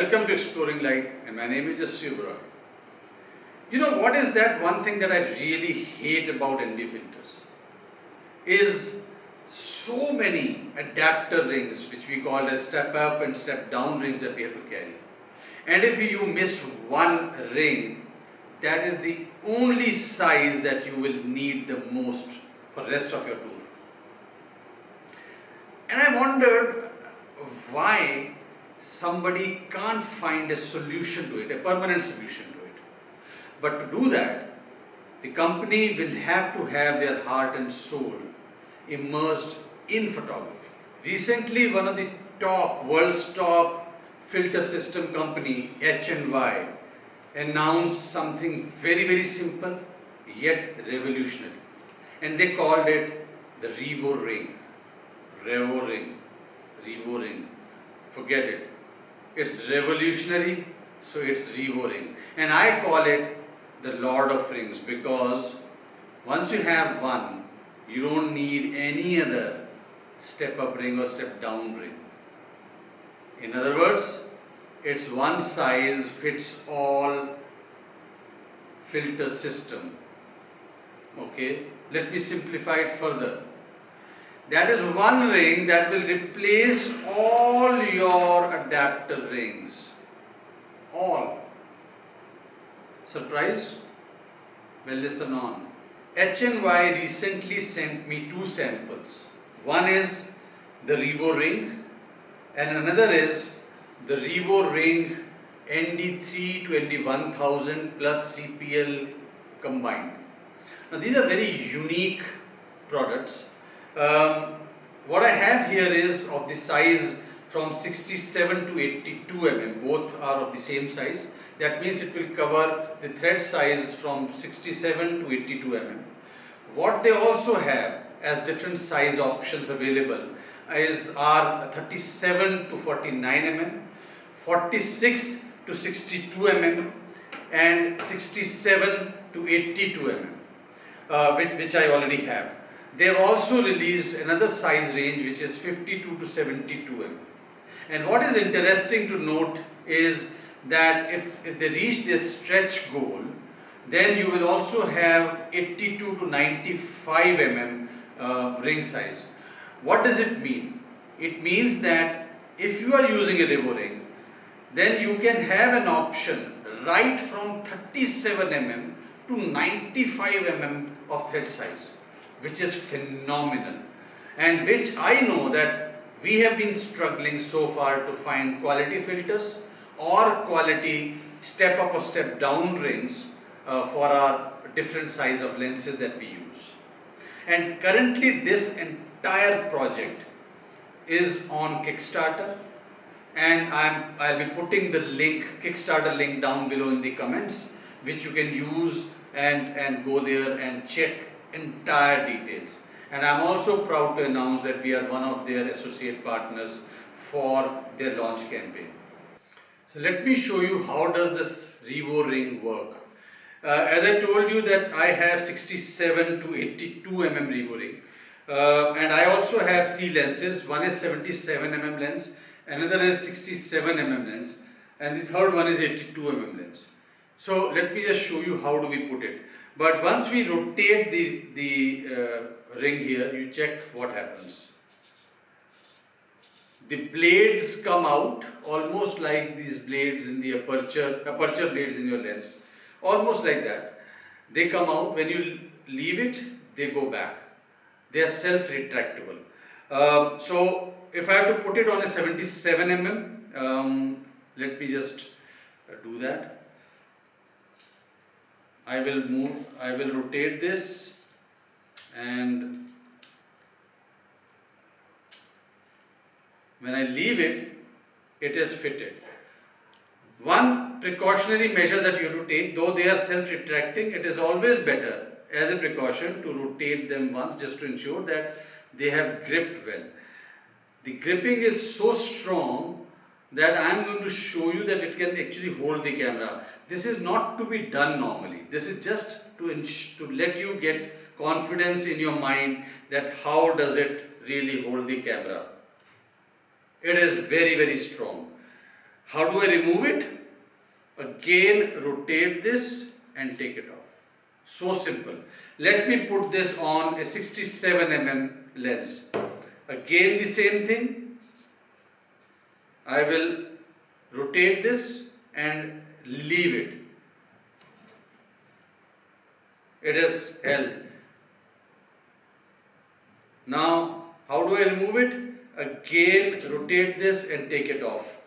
Welcome to Exploring Light, and my name is H&Y. You know what is that one thing that I really hate about ND filters? Is so many adapter rings which we call as step up and step down rings that we have to carry. And if you miss one ring, that is the only size that you will need the most for the rest of your tour. And I wondered why somebody can't find a solution to it, a permanent solution to it. But to do that, the company will have to have their heart and soul immersed in photography. Recently, one of the world's top filter system company, H&Y, announced something very, very simple yet revolutionary. And they called it the REVORING. REVORING. Forget it. It's revolutionary, so it's REVORING. And I call it the Lord of Rings because once you have one, you don't need any other step up ring or step down ring. In other words, it's one size fits all filter system. Okay, let me simplify it further. That is one ring that will replace all your adapter rings. All. Surprised? Well, listen on. H&Y recently sent me two samples. One is the REVORING and another is the REVORING ND3 21000 plus CPL combined. Now these are very unique products. What I have here is of the size from 67 to 82 mm. Both are of the same size. That means it will cover the thread size from 67 to 82 mm. What they also have as different size options available are 37 to 49 mm, 46 to 62 mm and 67 to 82 mm, which I already have. They have also released another size range which is 52 to 72 mm. And what is interesting to note is that if they reach their stretch goal, then you will also have 82 to 95 mm ring size. What does it mean? It means that if you are using a REVORING, then you can have an option right from 37 mm to 95 mm of thread size, which is phenomenal, and which I know that we have been struggling so far to find quality filters or quality step up or step down rings for our different size of lenses that we use. And currently this entire project is on Kickstarter, and I'll be putting the Kickstarter link down below in the comments, which you can use and go there and check entire details. And I'm also proud to announce that we are one of their associate partners for their launch campaign. So let me show you how does this REVORING work. As I told you that I have 67 to 82 mm REVORING, and I also have three lenses. One is 77 mm lens, another is 67 mm lens, and the third one is 82 mm lens. So let me just show you how do we put it. But once we rotate the ring here, you check what happens. The blades come out almost like these blades in the aperture blades in your lens, almost like that. They come out. When you leave it, they go back. They are self-retractable. So if I have to put it on a 77 mm, let me just do that. I will rotate this, and when I leave it, it is fitted. One precautionary measure that you have to take, though they are self-retracting, it is always better as a precaution to rotate them once just to ensure that they have gripped well. The gripping is so strong that I am going to show you that it can actually hold the camera. This is not to be done normally. This is just to let you get confidence in your mind that how does it really hold the camera. It is very, very strong. How do I remove it? Again, rotate this and take it off. So simple. Let me put this on a 67 mm lens. Again the same thing. I will rotate this and leave it. It is held. Now, how do I remove it? Again, rotate this and take it off.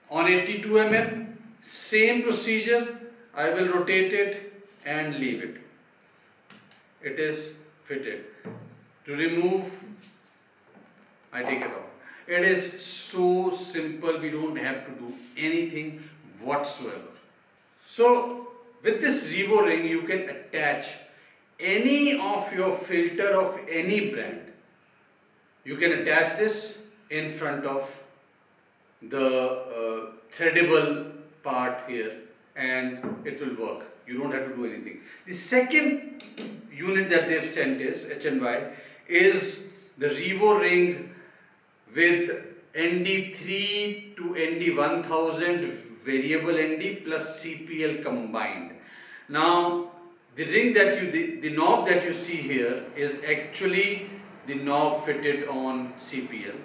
On 82 mm, same procedure. I will rotate it and leave it. It is fitted. To remove, I take it off. It is so simple, we don't have to do anything whatsoever. So, with this Revo ring, you can attach any of your filter of any brand. You can attach this in front of the threadable part here and it will work. You don't have to do anything. The second unit that they've sent is H&Y is the Revo ring with ND3 to ND1000 variable ND plus CPL combined. Now the ring that the knob that you see here is actually the knob fitted on CPL.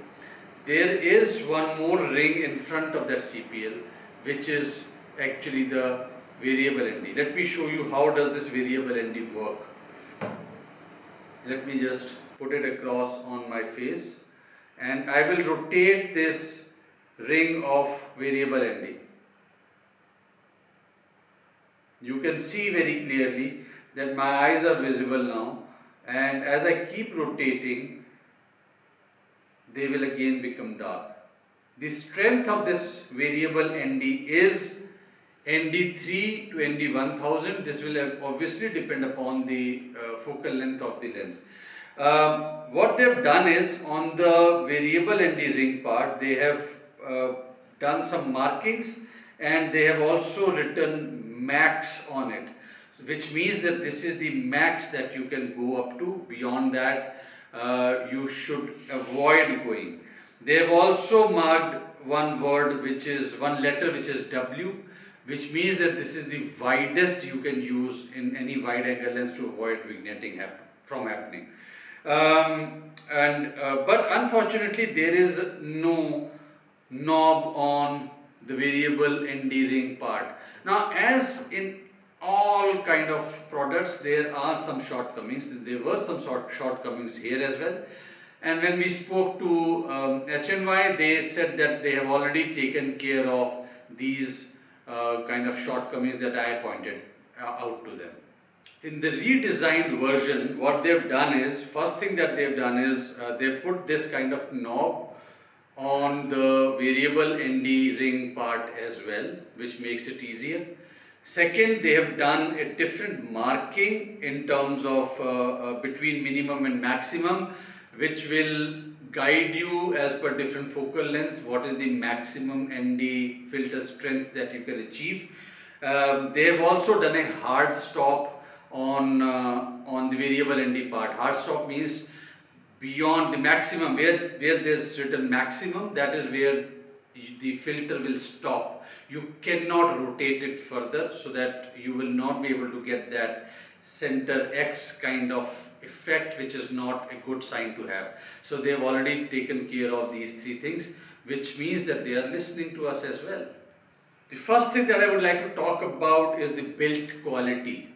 There is one more ring in front of that CPL which is actually the variable ND. Let me show you how does this variable ND work. Let me just put it across on my face and I will rotate this ring of variable ND. You can see very clearly that my eyes are visible now, and as I keep rotating they will again become dark. The strength of this variable ND is ND3 to ND1000. This will obviously depend upon the focal length of the lens. What they have done is on the variable ND ring part they have done some markings and they have also written max on it, which means that this is the max that you can go up to. Beyond that you should avoid going. They have also marked one letter which is W, which means that this is the widest you can use in any wide angle lens to avoid vignetting from happening. But unfortunately there is no knob on the variable ND ring part. Now, as in all kind of products, there are some shortcomings. There were some shortcomings here as well. And when we spoke to H&Y, they said that they have already taken care of these kind of shortcomings that I pointed out to them. In the redesigned version, what they've done is, first thing that they've done is they put this kind of knob on the variable ND ring part as well, which makes it easier. Second, they have done a different marking in terms of between minimum and maximum, which will guide you as per different focal lengths what is the maximum ND filter strength that you can achieve. They have also done a hard stop on the variable ND part. Hard stop means beyond the maximum, where there's written maximum, that is where the filter will stop. You cannot rotate it further, so that you will not be able to get that center X kind of effect, which is not a good sign to have. So they have already taken care of these three things, which means that they are listening to us as well. The first thing that I would like to talk about is the build quality.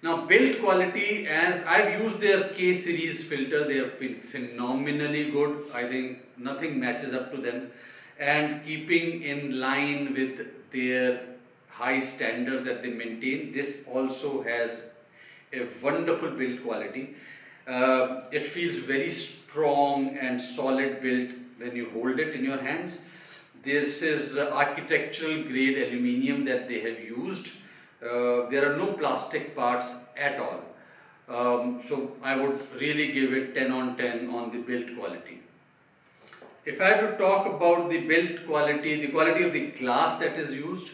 Now, build quality, as I've used their K series filter, they have been phenomenally good. I think nothing matches up to them, and keeping in line with their high standards that they maintain, this also has a wonderful build quality. It feels very strong and solid build when you hold it in your hands. This is architectural grade aluminium that they have used. There are no plastic parts at all. So I would really give it 10 on 10 on the build quality. If I have to talk about the build quality, the quality of the glass that is used,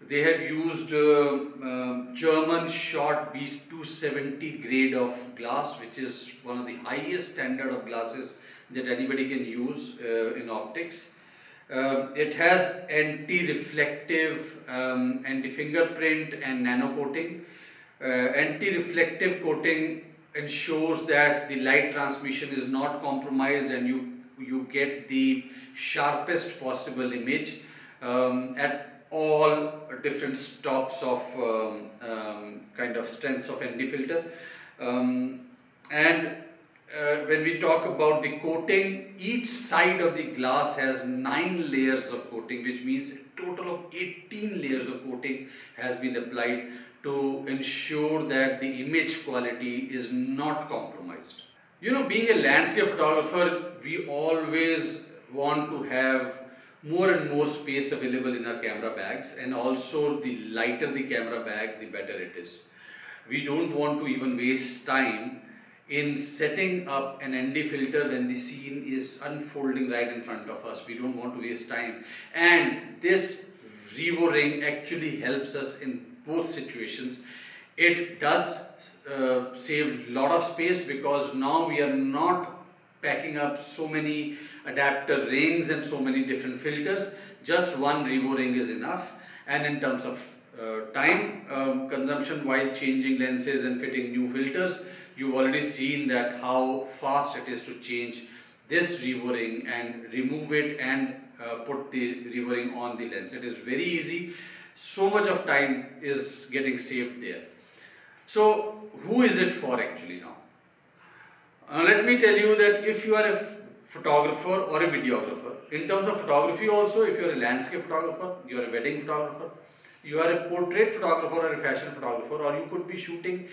they have used German short B270 grade of glass, which is one of the highest standard of glasses that anybody can use in optics. It has anti-reflective, anti-fingerprint and nano coating. Anti-reflective coating ensures that the light transmission is not compromised and you get the sharpest possible image at all different stops of kind of strengths of ND filter. And when we talk about the coating, each side of the glass has 9 layers of coating, which means a total of 18 layers of coating has been applied to ensure that the image quality is not compromised. You know, being a landscape photographer, we always want to have more and more space available in our camera bags, and also the lighter the camera bag, the better it is. We don't want to even waste time in setting up an ND filter when the scene is unfolding right in front of us. We don't want to waste time, and this Revo ring actually helps us in both situations. It does save a lot of space because now we are not packing up so many adapter rings and so many different filters. Just one Revo ring is enough. And in terms of time consumption while changing lenses and fitting new filters, you've already seen that how fast it is to change this Revo ring and remove it and put the Revo ring on the lens. It is very easy. So much of time is getting saved there. So who is it for actually now? Let me tell you that if you are a photographer or a videographer, in terms of photography also, if you are a landscape photographer, you are a wedding photographer, you are a portrait photographer or a fashion photographer, or you could be shooting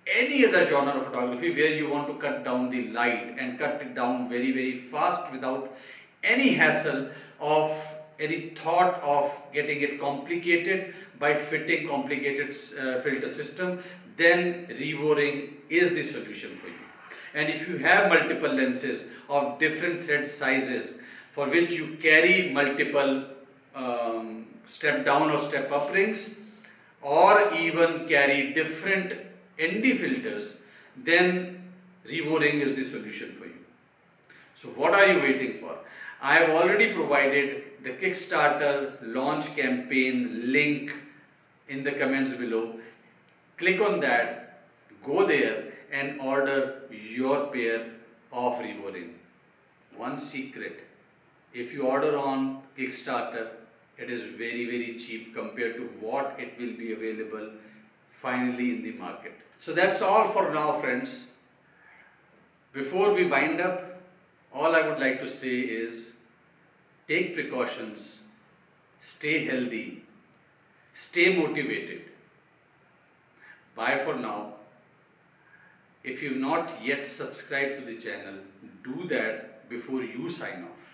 any other genre of photography where you want to cut down the light and cut it down very, very fast without any hassle of any thought of getting it complicated by fitting complicated filter system, then Revo ring is the solution for you. And if you have multiple lenses of different thread sizes for which you carry multiple step down or step up rings, or even carry different ND filters, then Revo ring is the solution for you. So what are you waiting for? I have already provided the Kickstarter launch campaign link in the comments below. Click on that, go there and order your pair of Revo ring. One secret, if you order on Kickstarter, it is very, very cheap compared to what it will be available finally in the market. So that's all for now, friends. Before we wind up, all I would like to say is take precautions, stay healthy, stay motivated. Bye for now. If you've not yet subscribed to the channel, do that before you sign off.